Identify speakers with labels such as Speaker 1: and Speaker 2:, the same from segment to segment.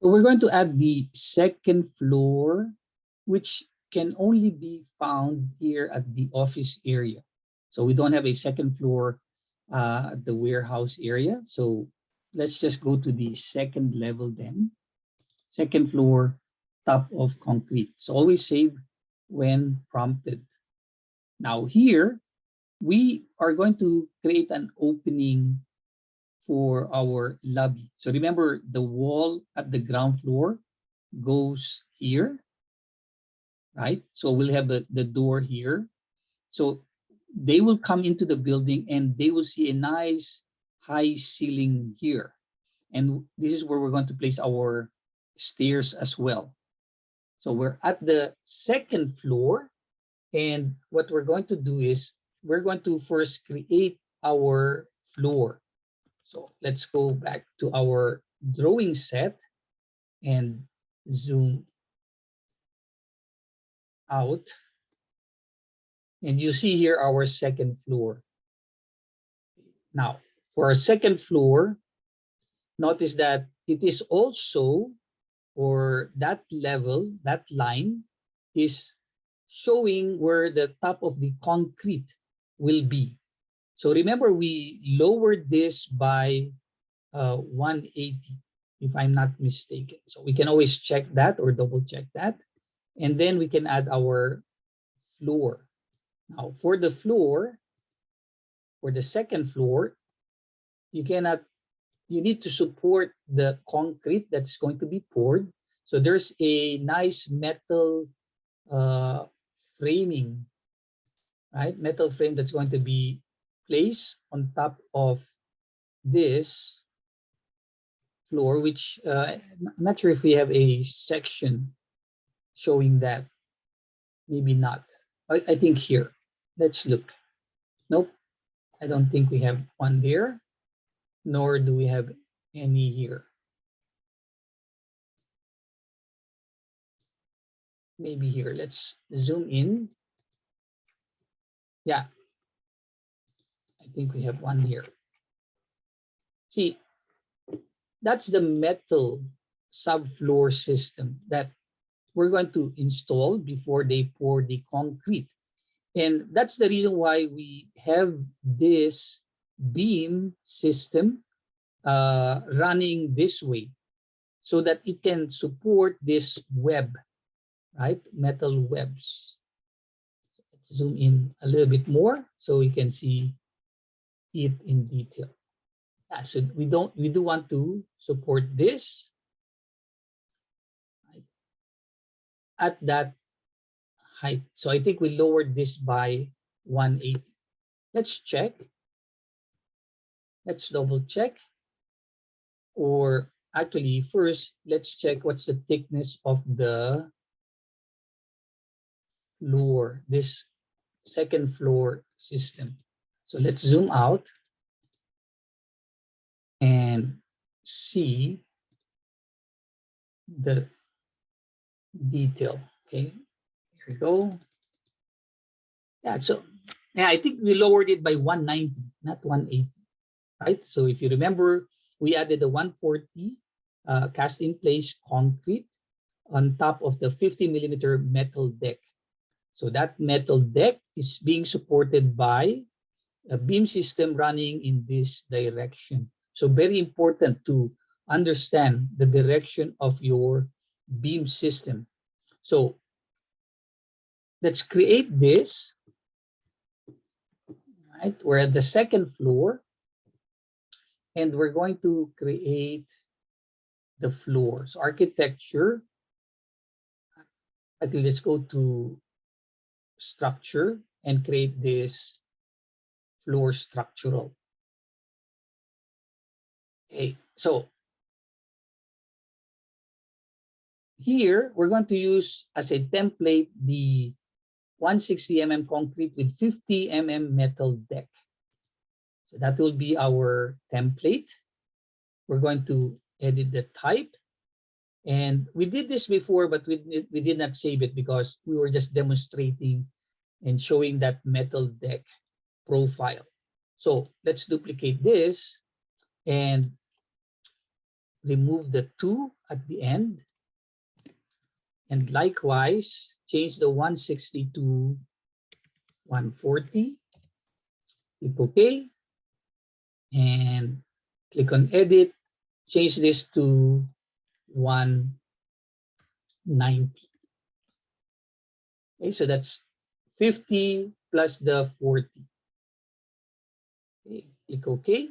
Speaker 1: So we're going to add the second floor, which can only be found here at the office area. So we don't have a second floor at the warehouse area. So let's just go to the second level then. Second floor, top of concrete. So always save when prompted. Now here, we are going to create an opening for our lobby. So remember, the wall at the ground floor goes here, right? So we'll have the door here. So they will come into the building and they will see a nice high ceiling here. And this is where we're going to place our stairs as well. So we're at the second floor. And what we're going to do is we're going to first create our floor. So let's go back to our drawing set and zoom out. And you see here our second floor. Now, for our second floor, notice that it is also, or that level, that line is showing where the top of the concrete will be. So remember, we lowered this by 180, if I'm not mistaken. So we can always check that or double check that. And then we can add our floor. Now for the floor, for the second floor, you need to support the concrete that's going to be poured. So there's a nice metal framing, right? Metal frame that's going to be placed on top of this floor, which I'm not sure if we have a section showing that. Maybe not. I think here. Let's look. Nope. I don't think we have one there, nor do we have any here. Maybe here. Let's zoom in. Yeah. I think we have one here. See, that's the metal subfloor system that we're going to install before they pour the concrete. And that's the reason why we have this beam system running this way, so that it can support this web, right? Metal webs. So let's zoom in a little bit more so we can see it in detail. Yeah, so we do want to support this at that height. So I think we lowered this by 180. Let's check. Let's double check. Or actually, first, let's check what's the thickness of the floor, this second floor system. So let's zoom out and see the detail. Okay, here we go. Yeah, so yeah, I think we lowered it by 190, not 180, right? So if you remember, we added the 140 cast in place concrete on top of the 50 millimeter metal deck. So that metal deck is being supported by a beam system running in this direction. So very important to understand the direction of your beam system. So let's create this, right? We're at the second floor and we're going to create the floor. So architecture, I think let's go to structure and create this floor structural. Okay, so here we're going to use as a template the 160 mm concrete with 50 mm metal deck. So that will be our template. We're going to edit the type. And we did this before, but we did not save it because we were just demonstrating and showing that metal deck profile. So let's duplicate this and remove the 2 at the end. And likewise, change the 160 to 140. Click OK. And click on Edit. Change this to 190. Okay, so that's 50 plus the 40. Okay, click OK.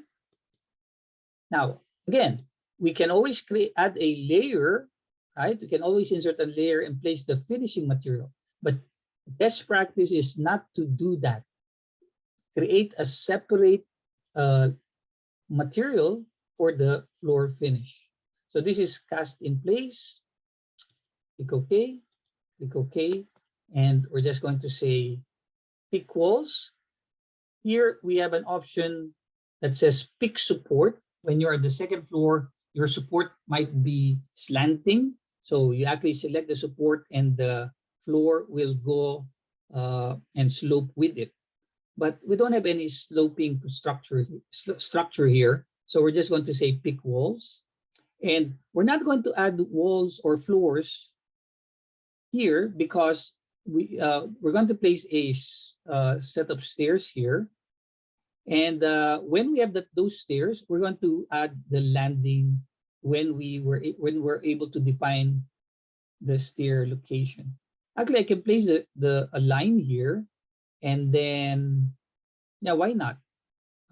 Speaker 1: Now, again, we can always add a layer, right? We can always insert a layer and place the finishing material. But best practice is not to do that. Create a separate material for the floor finish. So this is cast in place. Click OK. Click OK. And we're just going to say pick walls. Here we have an option that says pick support. When you're at the second floor, your support might be slanting. So you actually select the support and the floor will go and slope with it. But we don't have any sloping structure here. So we're just going to say pick walls. And we're not going to add walls or floors here because we're going to place a set of stairs here. And when we have those stairs, we're going to add the landing when we're able to define the stair location. Actually, I can place a line here, and then yeah, why not?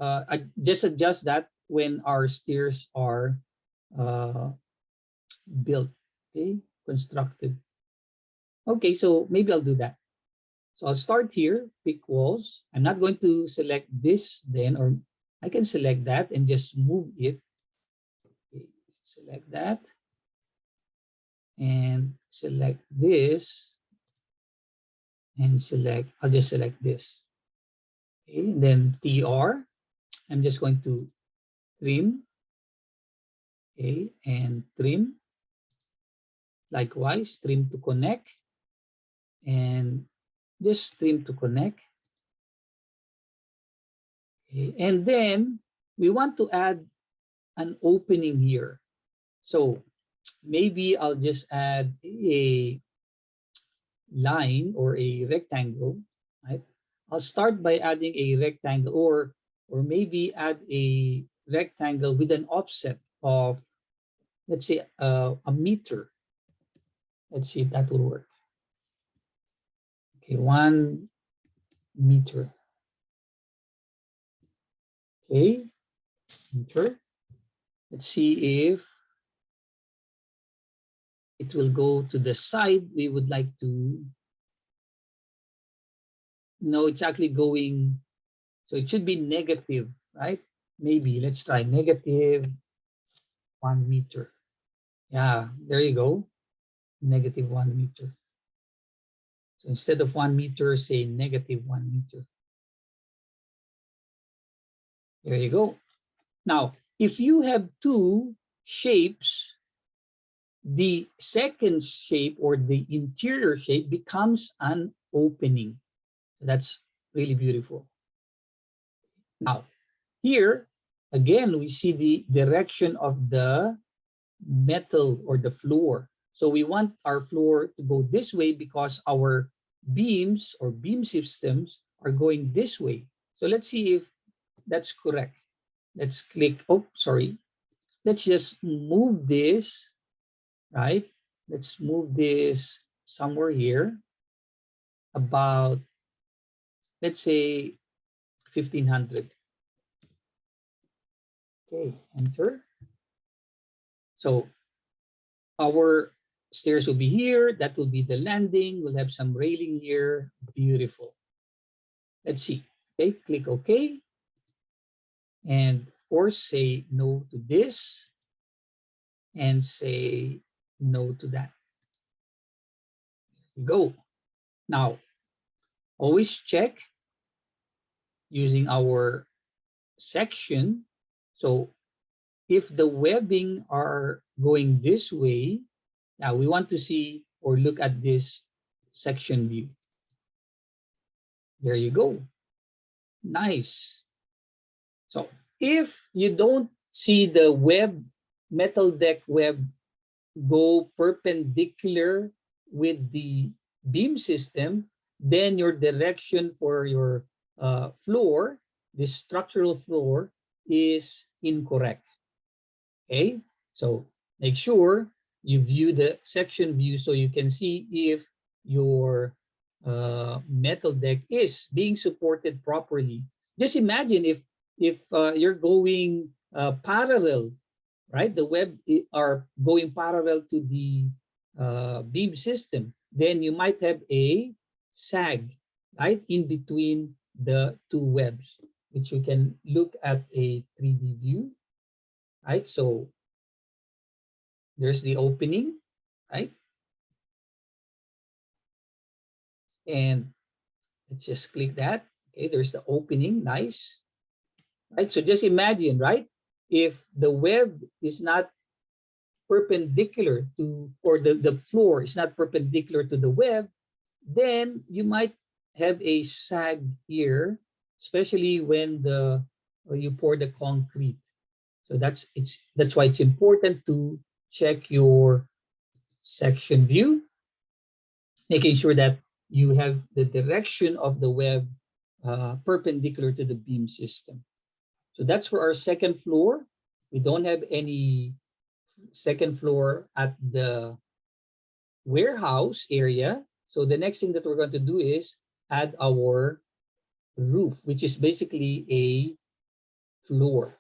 Speaker 1: I just adjust that when our stairs are built, okay, constructed. Okay, so maybe I'll do that. So I'll start here, pick walls. I'm not going to select this then, or I can select that and just move it. Okay, select that and select this and I'll just select this. Okay, and then TR, I'm just going to trim. Okay, and trim. Likewise, trim to connect and just trim to connect. Okay, and then we want to add an opening here. So maybe I'll just add a line or a rectangle, right? I'll start by adding a rectangle or maybe add a rectangle with an offset of, let's say, a meter. Let's see if that will work. Okay, 1 meter. Okay, enter. Let's see if it will go to the side we would like to. No, it's actually going, so it should be negative, right? Maybe let's try negative 1 meter. Yeah, there you go, negative 1 meter. So instead of 1 meter, say negative 1 meter. There you go. Now, if you have 2 shapes, the second shape or the interior shape becomes an opening. That's really beautiful. Now, here, again, we see the direction of the metal or the floor. So we want our floor to go this way because our beams or beam systems are going this way. So let's see if that's correct. Let's click, oh, sorry. Let's just move this, right? Let's move this somewhere here, about, let's say, 1500. Okay, enter. So our stairs will be here. That will be the landing. We'll have some railing here. Beautiful. Let's see. Okay, click OK. And of course, say no to this and say no to that. Go. Now, always check using our section. So if the webbing are going this way, now we want to see or look at this section view. There you go. Nice. So if you don't see the web metal deck web go perpendicular with the beam system, then your direction for your floor, the structural floor, is incorrect. Okay, so make sure you view the section view so you can see if your metal deck is being supported properly. Just imagine if you're going parallel, right? The web are going parallel to the beam system, then you might have a sag, right, in between the two webs, which you can look at a 3D view, right? So there's the opening, right? And let's just click that. Okay, there's the opening, nice, right? So just imagine, right? If the web is not perpendicular to, or the floor is not perpendicular to the web, then you might have a sag here, especially when you pour the concrete. So that's why it's important to check your section view, making sure that you have the direction of the web perpendicular to the beam system. So that's for our second floor. We don't have any second floor at the warehouse area. So the next thing that we're going to do is add our roof, which is basically a floor.